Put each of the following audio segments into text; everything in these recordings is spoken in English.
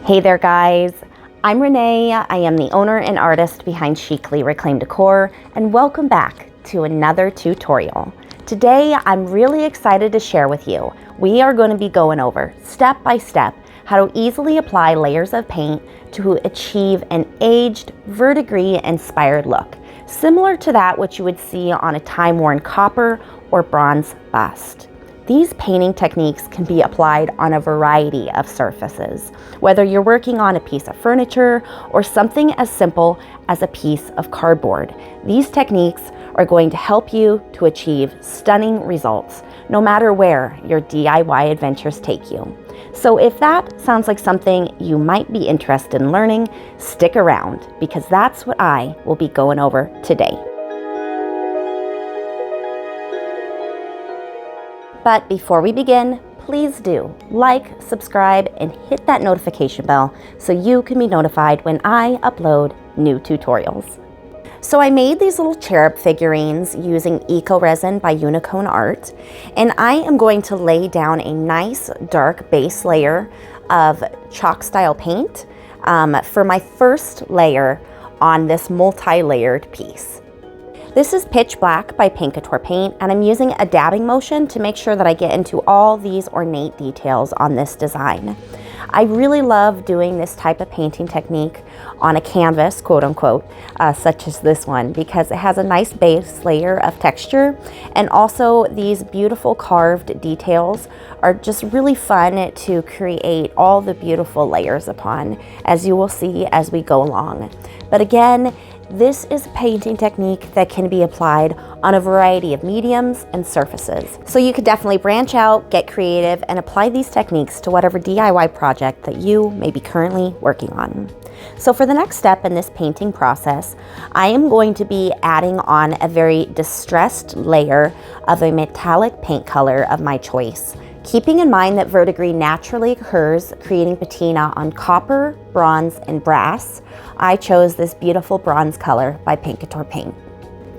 Hey there guys, I'm Renee. I am the owner and artist behind Chicly Reclaimed Decor, and welcome back to another tutorial. Today I'm really excited to share with you. We are going to be going over step by step how to easily apply layers of paint to achieve an aged verdigris inspired look, similar to that which you would see on a time-worn copper or bronze bust. These painting techniques can be applied on a variety of surfaces, whether you're working on a piece of furniture or something as simple as a piece of cardboard. These techniques are going to help you to achieve stunning results, no matter where your DIY adventures take you. So if that sounds like something you might be interested in learning, stick around, because that's what I will be going over today. But before we begin, please do like, subscribe, and hit that notification bell so you can be notified when I upload new tutorials. So I made these little cherub figurines using Eco Resin by Silicone Art, and I am going to lay down a nice dark base layer of chalk style paint for my first layer on this multi-layered piece. This is Pitch Black by Couture paint, and I'm using a dabbing motion to make sure that I get into all these ornate details on this design. I really love doing this type of painting technique on a canvas, quote unquote, such as this one, because it has a nice base layer of texture, and also these beautiful carved details are just really fun to create all the beautiful layers upon, as you will see as we go along. But again, this is a painting technique that can be applied on a variety of mediums and surfaces. So you could definitely branch out, get creative, and apply these techniques to whatever DIY project that you may be currently working on. So for the next step in this painting process, I am going to be adding on a very distressed layer of a metallic paint color of my choice. Keeping in mind that verdigris naturally occurs creating patina on copper, bronze, and brass, I chose this beautiful bronze color by Couture paint.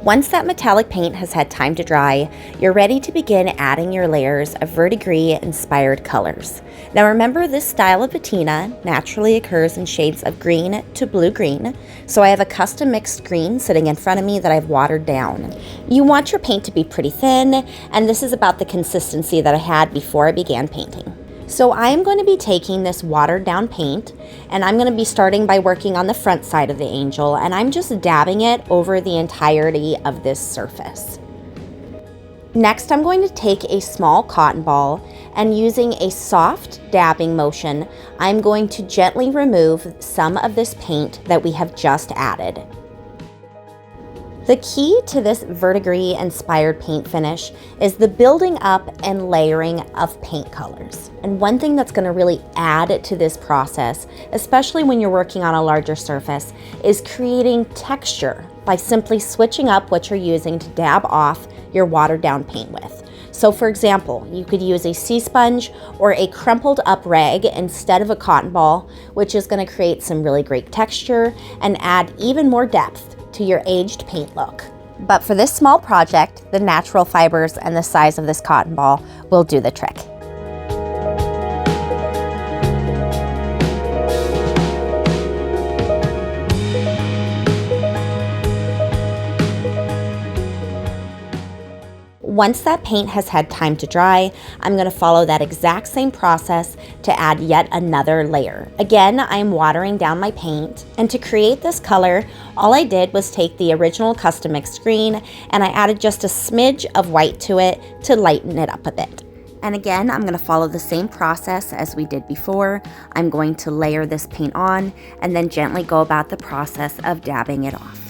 Once that metallic paint has had time to dry, you're ready to begin adding your layers of verdigris inspired colors. Now remember, this style of patina naturally occurs in shades of green to blue-green, so I have a custom mixed green sitting in front of me that I've watered down. You want your paint to be pretty thin, and this is about the consistency that I had before I began painting. So I'm going to be taking this watered down paint, and I'm going to be starting by working on the front side of the angel, and I'm just dabbing it over the entirety of this surface. Next, I'm going to take a small cotton ball, and using a soft dabbing motion, I'm going to gently remove some of this paint that we have just added. The key to this verdigris inspired paint finish is the building up and layering of paint colors. And one thing that's going to really add to this process, especially when you're working on a larger surface, is creating texture by simply switching up what you're using to dab off your watered down paint with. So for example, you could use a sea sponge or a crumpled up rag instead of a cotton ball, which is going to create some really great texture and add even more depth to your aged paint look. But for this small project, the natural fibers and the size of this cotton ball will do the trick. Once that paint has had time to dry, I'm going to follow that exact same process to add yet another layer. Again, I'm watering down my paint, and to create this color, all I did was take the original custom mixed green and I added just a smidge of white to it to lighten it up a bit. And again, I'm going to follow the same process as we did before. I'm going to layer this paint on and then gently go about the process of dabbing it off.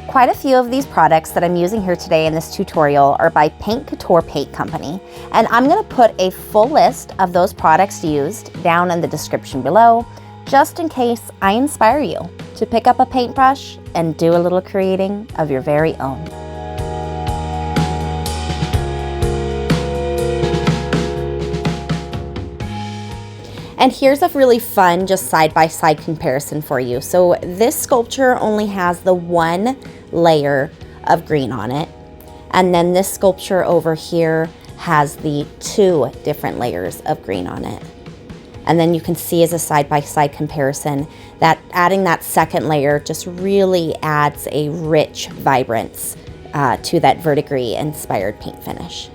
Quite a few of these products that I'm using here today in this tutorial are by Couture Paint Company, and I'm going to put a full list of those products used down in the description below, just in case I inspire you to pick up a paintbrush and do a little creating of your very own. And here's a really fun just side-by-side comparison for you. So this sculpture only has the one layer of green on it. And then this sculpture over here has the 2 different layers of green on it. And then you can see as a side-by-side comparison that adding that second layer just really adds a rich vibrance to that Verdigris inspired paint finish.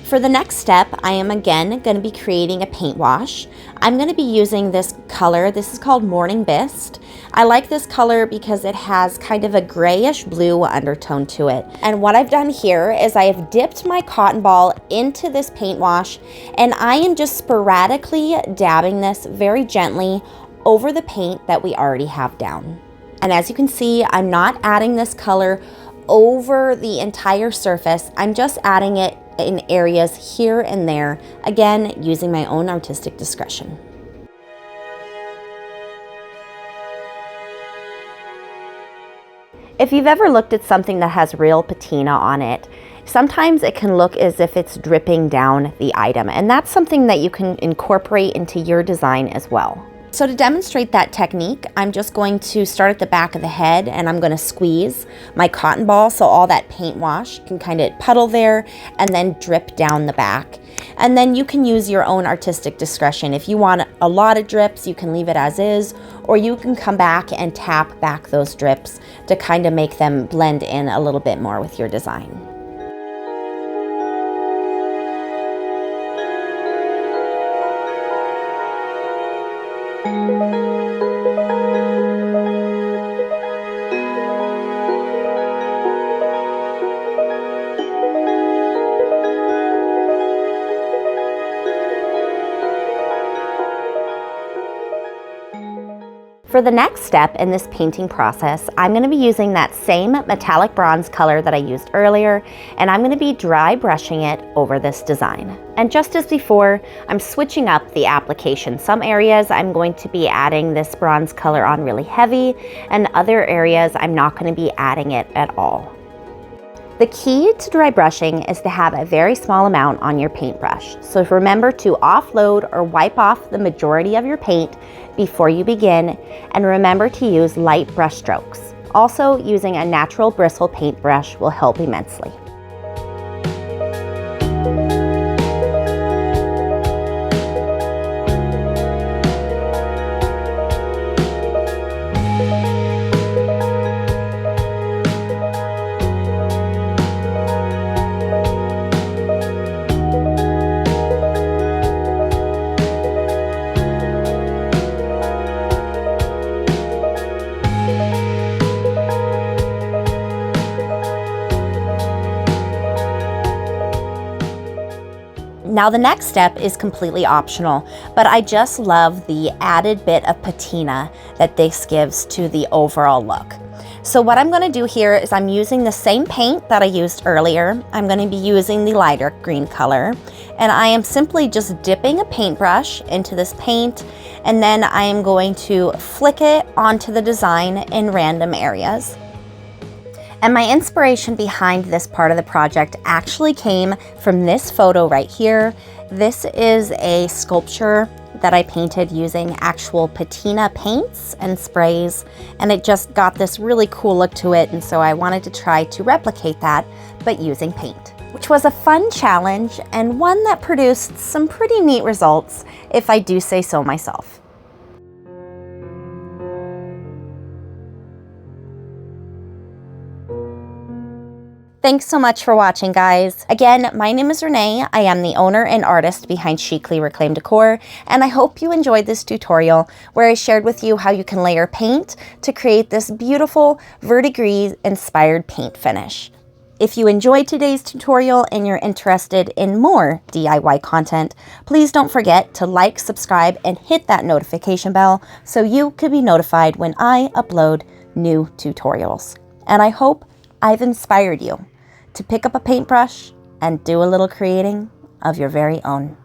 For the next step, I am again going to be creating a paint wash. I'm going to be using this color. This is called Morning Mist. I like this color because it has kind of a grayish blue undertone to it. And what I've done here is I have dipped my cotton ball into this paint wash, and I am just sporadically dabbing this very gently over the paint that we already have down. And as you can see, I'm not adding this color over the entire surface. I'm just adding it in areas here and there, again, using my own artistic discretion. If you've ever looked at something that has real patina on it, sometimes it can look as if it's dripping down the item, and that's something that you can incorporate into your design as well. So to demonstrate that technique, I'm just going to start at the back of the head, and I'm going to squeeze my cotton ball so all that paint wash can kind of puddle there and then drip down the back. And then you can use your own artistic discretion. If you want a lot of drips, you can leave it as is, or you can come back and tap back those drips to kind of make them blend in a little bit more with your design. For the next step in this painting process, I'm going to be using that same metallic bronze color that I used earlier, and I'm going to be dry brushing it over this design. And just as before, I'm switching up the application. Some areas I'm going to be adding this bronze color on really heavy, and other areas I'm not going to be adding it at all. The key to dry brushing is to have a very small amount on your paintbrush. So remember to offload or wipe off the majority of your paint before you begin, and remember to use light brush strokes. Also, using a natural bristle paintbrush will help immensely. Now the next step is completely optional, but I just love the added bit of patina that this gives to the overall look. So what I'm going to do here is I'm using the same paint that I used earlier. I'm going to be using the lighter green color, and I am simply just dipping a paintbrush into this paint, and then I am going to flick it onto the design in random areas. And my inspiration behind this part of the project actually came from this photo right here. This is a sculpture that I painted using actual patina paints and sprays, and it just got this really cool look to it, and so I wanted to try to replicate that, but using paint, which was a fun challenge and one that produced some pretty neat results, if I do say so myself. Thanks so much for watching, guys. Again, my name is Renee. I am the owner and artist behind Chicly Reclaimed Decor, and I hope you enjoyed this tutorial where I shared with you how you can layer paint to create this beautiful Verdigris inspired paint finish. If you enjoyed today's tutorial and you're interested in more DIY content, please don't forget to like, subscribe, and hit that notification bell so you can be notified when I upload new tutorials. And I hope I've inspired you to pick up a paintbrush and do a little creating of your very own.